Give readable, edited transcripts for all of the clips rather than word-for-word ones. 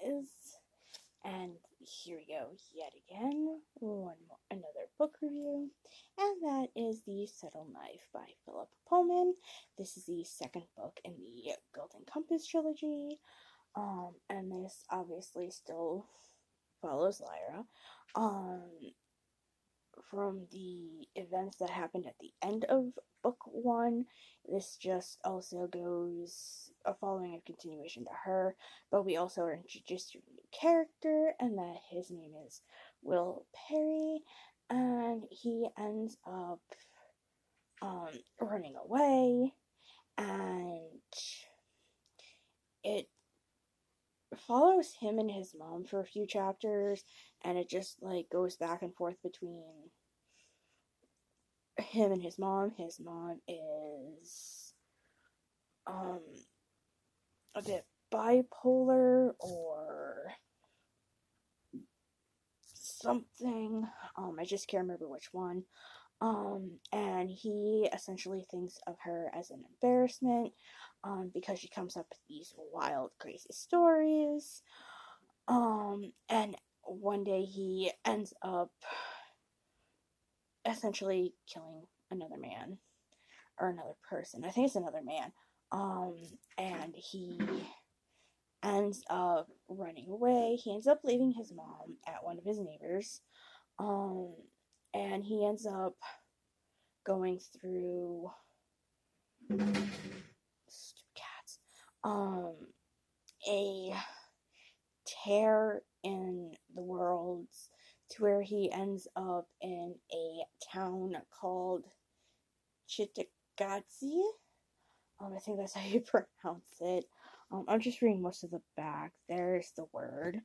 guys, and here we go yet again, another book review, and that is The Subtle Knife by Philip Pullman. This is the second book in the Golden Compass trilogy, and this obviously still follows Lyra, from the events that happened at the end of book 1. This just also goes following a continuation to her, but we also are introduced to a new character, and that his name is Will Perry, and he ends up running away, and it follows him and his mom for a few chapters, and it just like goes back and forth between him and his mom. His mom is a bit bipolar or something. I just can't remember which one. And he essentially thinks of her as an embarrassment, because she comes up with these wild, crazy stories. And one day he ends up essentially killing another man, or another person. I think it's another man. And he ends up running away. He ends up leaving his mom at one of his neighbors. And he ends up going through stupid cats. A tear in the worlds to where he ends up in a town called Chitagazi. I think that's how you pronounce it. I'm just reading most of the back. There's the word.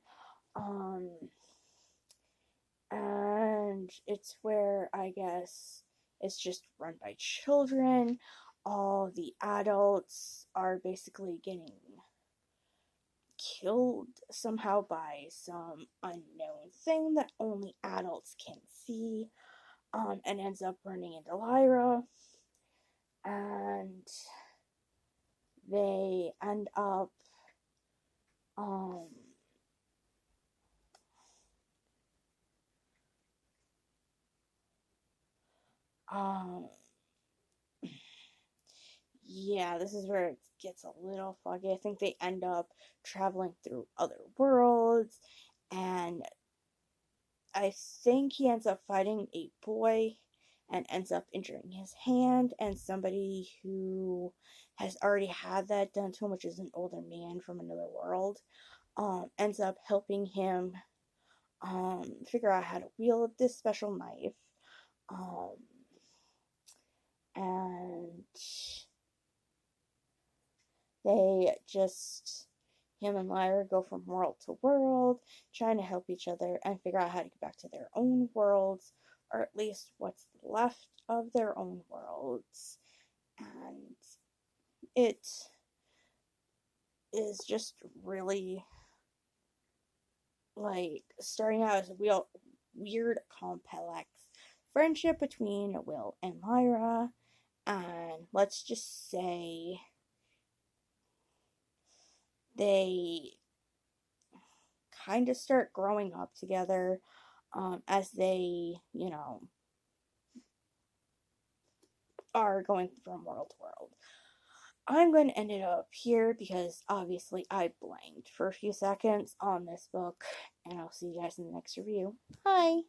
And it's where, I guess, it's just run by children. All the adults are basically getting killed somehow by some unknown thing that only adults can see, and ends up running into Lyra, and they end up yeah, this is where it gets a little foggy. I think they end up traveling through other worlds, and I think he ends up fighting a boy and ends up injuring his hand, and somebody who has already had that done to him, which is an older man from another world, ends up helping him figure out how to wield this special knife. And they just, him and Lyra go from world to world, trying to help each other and figure out how to get back to their own worlds, or at least what's left of their own worlds. And it is just really, like, starting out as a weird, complex friendship between Will and Lyra, and let's just say they kind of start growing up together, as they, are going from world to world. I'm going to end it up here because obviously I blanked for a few seconds on this book, and I'll see you guys in the next review. Bye!